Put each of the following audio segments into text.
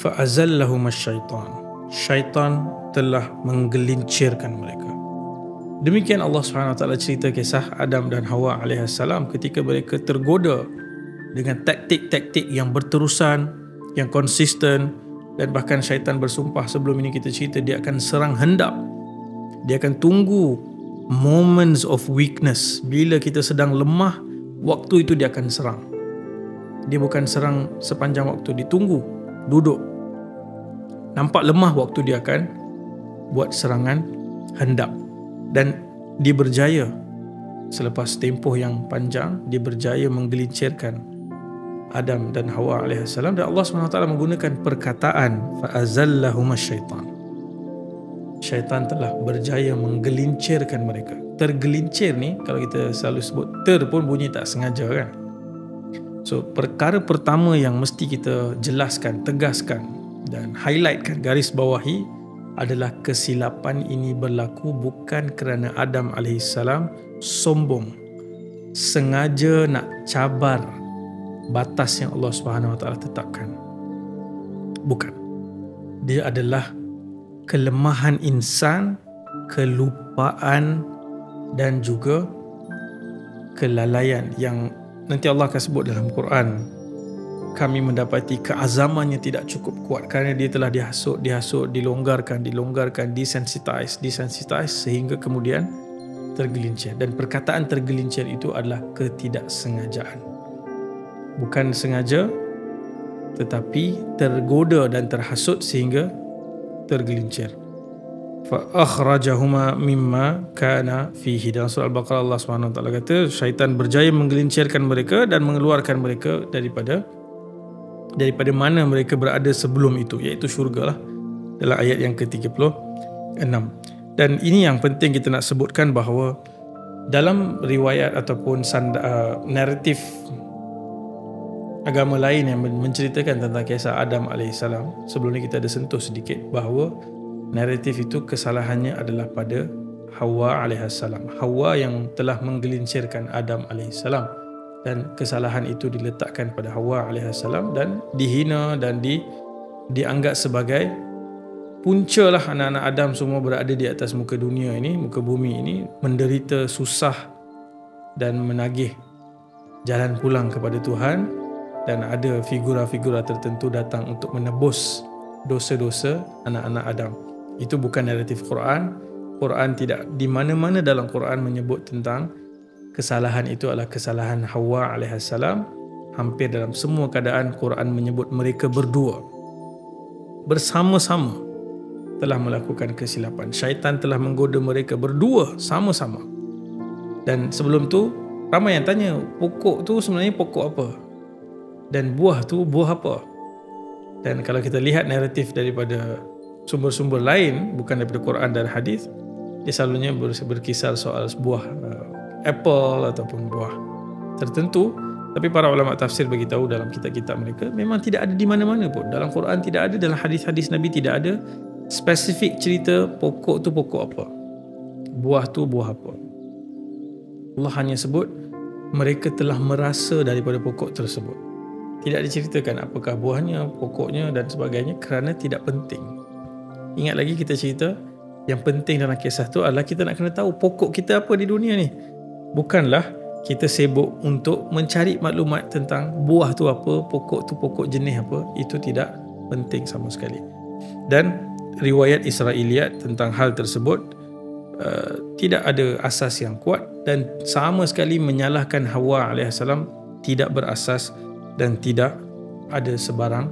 fa'azallahum syaitan. Syaitan telah menggelincirkan mereka. Demikian Allah SWT cerita kisah Adam dan Hawa alaihissalam ketika mereka tergoda dengan taktik-taktik yang berterusan, yang konsisten, dan bahkan syaitan bersumpah sebelum ini kita cerita dia akan serang hendak. Dia akan tunggu moments of weakness. Bila kita sedang lemah, waktu itu dia akan serang. Dia bukan serang sepanjang waktu, ditunggu, duduk. Nampak lemah, waktu dia akan buat serangan hendak. Dan dia berjaya. Selepas tempoh yang panjang, dia berjaya menggelincirkan Adam dan Hawa alaihissalam, dan Allah SWT menggunakan perkataan fa'azallahum syaitan. Syaitan telah berjaya menggelincirkan mereka. Tergelincir ni, kalau kita selalu sebut ter pun bunyi tak sengaja kan. So perkara pertama yang mesti kita jelaskan, tegaskan dan highlightkan, garis bawahi adalah kesilapan ini berlaku bukan kerana Adam alaihissalam sombong, sengaja nak cabar batas yang Allah SWT tetapkan. Bukan. Dia adalah kelemahan insan, kelupaan dan juga kelalaian yang nanti Allah akan sebut dalam Quran. Kami mendapati keazamannya tidak cukup kuat kerana dia telah dihasut, dilonggarkan, desensitize sehingga kemudian tergelincir. Dan perkataan tergelincir itu adalah ketidaksengajaan. Bukan sengaja, tetapi tergoda dan terhasut sehingga tergelincir. Fa akhrajahuma mimma kana fihi. Dalam surah Al-Baqarah Allah SWT kata syaitan berjaya menggelincirkan mereka dan mengeluarkan mereka daripada mana mereka berada sebelum itu, iaitu syurga lah, dalam ayat yang ke-36. Dan ini yang penting kita nak sebutkan bahawa dalam riwayat ataupun naratif agama lain yang menceritakan tentang kisah Adam AS, sebelum ni kita ada sentuh sedikit bahawa naratif itu kesalahannya adalah pada Hawa AS. Hawa yang telah menggelincirkan Adam AS, dan kesalahan itu diletakkan pada Hawa AS dan dihina dan dianggap sebagai punca lah anak-anak Adam semua berada di atas muka dunia ini, muka bumi ini, menderita susah dan menagih jalan pulang kepada Tuhan, dan ada figura-figura tertentu datang untuk menebus dosa-dosa anak-anak Adam. Itu bukan naratif Quran. Quran tidak di mana-mana dalam Quran menyebut tentang kesalahan itu adalah kesalahan Hawa AS. Hampir dalam semua keadaan Quran menyebut mereka berdua bersama-sama telah melakukan kesilapan. Syaitan telah menggoda mereka berdua sama-sama. Dan sebelum tu ramai yang tanya, pokok tu sebenarnya pokok apa? Dan buah tu buah apa? Dan kalau kita lihat naratif daripada sumber-sumber lain, bukan daripada Quran dan hadis, dia selalunya berkisar soal buah apple ataupun buah tertentu. Tapi para ulama tafsir bagi tahu dalam kitab-kitab mereka memang tidak ada di mana-mana pun. Dalam Quran tidak ada, dalam hadis-hadis Nabi tidak ada spesifik cerita pokok tu pokok apa, buah tu buah apa. Allah hanya sebut mereka telah merasa daripada pokok tersebut. Tidak diceritakan apakah buahnya, pokoknya dan sebagainya, kerana tidak penting. Ingat lagi kita cerita, yang penting dalam kisah tu adalah kita nak kena tahu pokok kita apa di dunia ni. Bukanlah kita sibuk untuk mencari maklumat tentang buah tu apa, pokok tu pokok jenis apa. Itu tidak penting sama sekali. Dan riwayat Israiliyat tentang hal tersebut tidak ada asas yang kuat, dan sama sekali menyalahkan Hawa AS tidak berasas dan tidak ada sebarang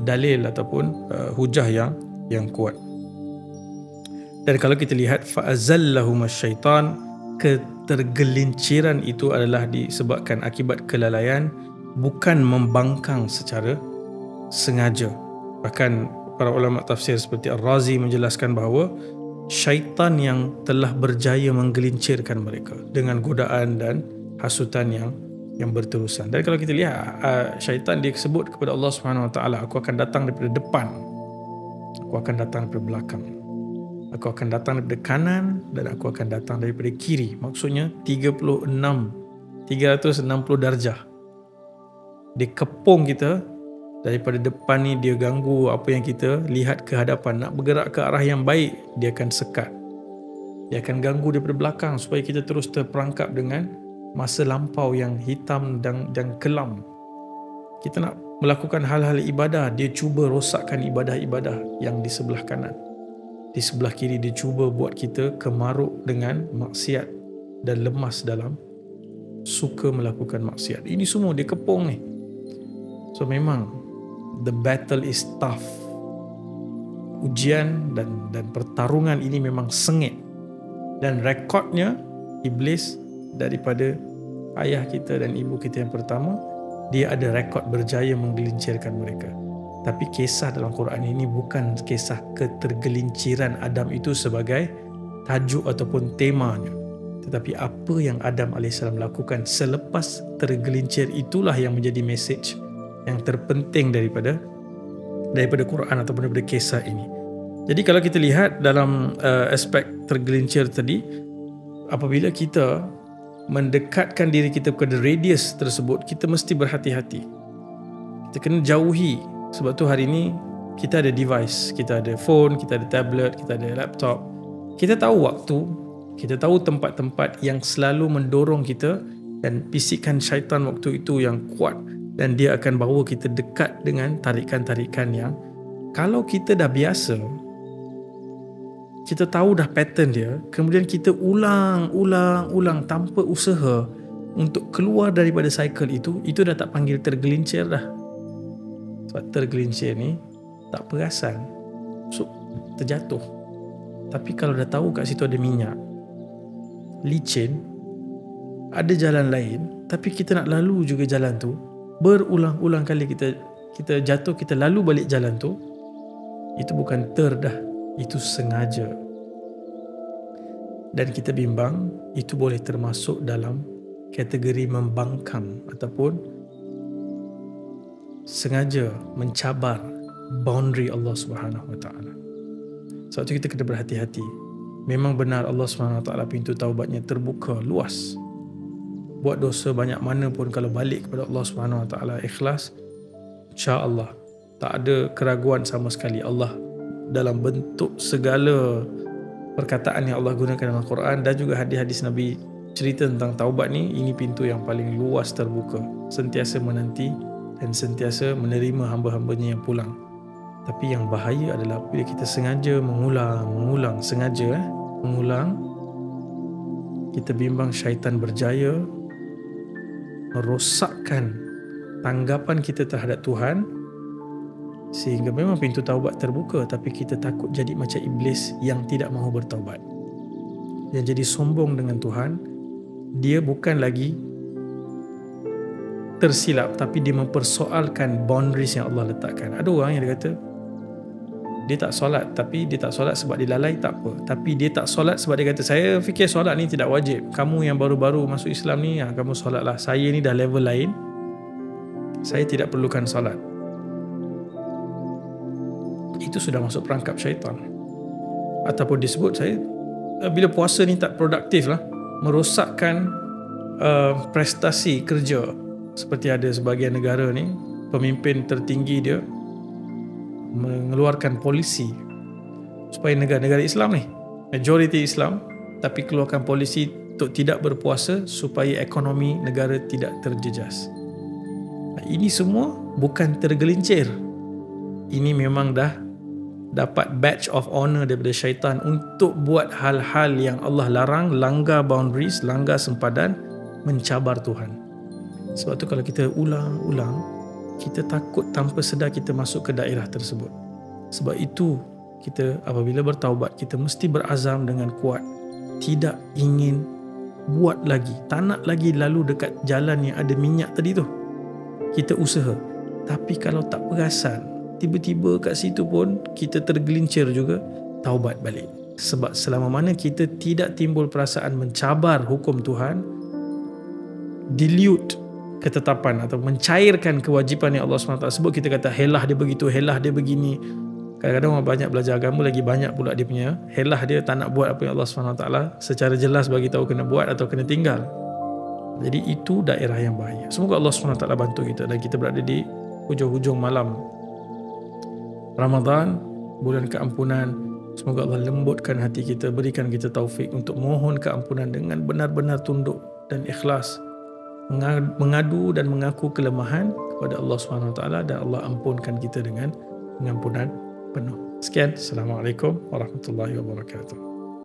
dalil ataupun hujah yang kuat. Dan kalau kita lihat fa'azallahum syaitan, ketergelinciran itu adalah disebabkan akibat kelalaian, bukan membangkang secara sengaja. Bahkan para ulama tafsir seperti Ar-Razi menjelaskan bahawa syaitan yang telah berjaya menggelincirkan mereka dengan godaan dan hasutan yang berterusan. Dan kalau kita lihat syaitan dia sebut kepada Allah SWT, aku akan datang daripada depan, aku akan datang daripada belakang, aku akan datang daripada kanan, dan aku akan datang daripada kiri. Maksudnya 360 darjah. Dia kepung kita Daripada depan ni dia ganggu apa yang kita lihat ke hadapan. Nak bergerak ke arah yang baik, dia akan sekat. Dia akan ganggu daripada belakang supaya kita terus terperangkap dengan masa lampau yang hitam dan kelam. Kita nak melakukan hal-hal ibadah, dia cuba rosakkan ibadah-ibadah yang di sebelah kanan. Di sebelah kiri dia cuba buat kita kemaruk dengan maksiat dan lemas dalam suka melakukan maksiat. Ini semua dia kepung ni. So memang the battle is tough. Ujian dan pertarungan ini memang sengit. Dan rekodnya iblis daripada ayah kita dan ibu kita yang pertama, dia ada rekod berjaya menggelincirkan mereka. Tapi kisah dalam Quran ini bukan kisah ketergelinciran Adam itu sebagai tajuk ataupun temanya. Tetapi apa yang Adam AS lakukan selepas tergelincir, itulah yang menjadi message yang terpenting daripada Quran ataupun daripada kisah ini. Jadi kalau kita lihat dalam aspek tergelincir tadi, apabila kita mendekatkan diri kita kepada radius tersebut, kita mesti berhati-hati. Kita kena jauhi. Sebab tu hari ini kita ada device, kita ada phone, kita ada tablet, kita ada laptop. Kita tahu waktu, kita tahu tempat-tempat yang selalu mendorong kita, dan bisikan syaitan waktu itu yang kuat, dan dia akan bawa kita dekat dengan tarikan-tarikan yang kalau kita dah biasa, kita tahu dah pattern dia, kemudian kita ulang tanpa usaha untuk keluar daripada cycle itu dah tak panggil tergelincir dah. Sebab tergelincir ni tak perasan, so terjatuh. Tapi kalau dah tahu kat situ ada minyak, licin, ada jalan lain, tapi kita nak lalu juga jalan tu, berulang-ulang kali kita jatuh, kita lalu balik jalan tu, itu bukan dah, itu sengaja. Dan kita bimbang, itu boleh termasuk dalam kategori membangkang ataupun sengaja mencabar boundary Allah Subhanahu Wa Taala. Sebab itu kita kena berhati-hati. Memang benar Allah Subhanahu Wa Taala pintu taubatnya terbuka luas. Buat dosa banyak mana pun, kalau balik kepada Allah Subhanahu Wa Taala ikhlas, insya-Allah tak ada keraguan sama sekali. Allah dalam bentuk segala perkataan yang Allah gunakan dalam Quran dan juga hadis-hadis Nabi cerita tentang taubat ni, ini pintu yang paling luas terbuka, sentiasa menanti dan sentiasa menerima hamba-hambanya yang pulang. Tapi yang bahaya adalah bila kita sengaja mengulang, kita bimbang syaitan berjaya merosakkan tanggapan kita terhadap Tuhan, sehingga memang pintu taubat terbuka, tapi kita takut jadi macam iblis yang tidak mahu bertaubat, yang jadi sombong dengan Tuhan. Dia bukan lagi tersilap, tapi dia mempersoalkan boundaries yang Allah letakkan. Ada orang yang dia kata dia tak solat, tapi dia tak solat sebab dia lalai, tak apa. Tapi dia tak solat sebab dia kata, saya fikir solat ni tidak wajib. Kamu yang baru-baru masuk Islam ni, kamu solatlah. Saya ni dah level lain, saya tidak perlukan solat. Itu sudah masuk perangkap syaitan. Ataupun disebut, saya bila puasa ni tak produktif lah, merosakkan prestasi kerja. Seperti ada sebahagian negara ni, pemimpin tertinggi dia mengeluarkan polisi supaya negara-negara Islam ni, majoriti Islam, tapi keluarkan polisi untuk tidak berpuasa supaya ekonomi negara tidak terjejas. Ini semua bukan tergelincir. Ini memang dah dapat badge of honor daripada syaitan untuk buat hal-hal yang Allah larang, langgar boundaries, langgar sempadan, mencabar Tuhan. Sebab tu kalau kita ulang-ulang, kita takut tanpa sedar kita masuk ke daerah tersebut. Sebab itu kita apabila bertaubat, kita mesti berazam dengan kuat, tidak ingin buat lagi, tak nak lagi lalu dekat jalan yang ada minyak tadi tu. Kita usaha, tapi kalau tak perasan, tiba-tiba kat situ pun kita tergelincir juga, taubat balik. Sebab selama mana kita tidak timbul perasaan mencabar hukum Tuhan, dilute ketetapan atau mencairkan kewajipan yang Allah SWT sebut, kita kata helah dia begitu, helah dia begini. Kadang-kadang orang banyak belajar agama, lagi banyak pula dia punya helah, dia tak nak buat apa yang Allah SWT secara jelas bagi tahu kena buat atau kena tinggal. Jadi itu daerah yang bahaya. Semoga Allah SWT bantu kita dan kita berada di hujung-hujung malam Ramadan, bulan keampunan. Semoga Allah lembutkan hati kita, berikan kita taufik untuk mohon keampunan dengan benar-benar tunduk dan ikhlas, mengadu dan mengaku kelemahan kepada Allah SWT, dan Allah ampunkan kita dengan pengampunan penuh. Sekian, Assalamualaikum warahmatullahi wabarakatuh.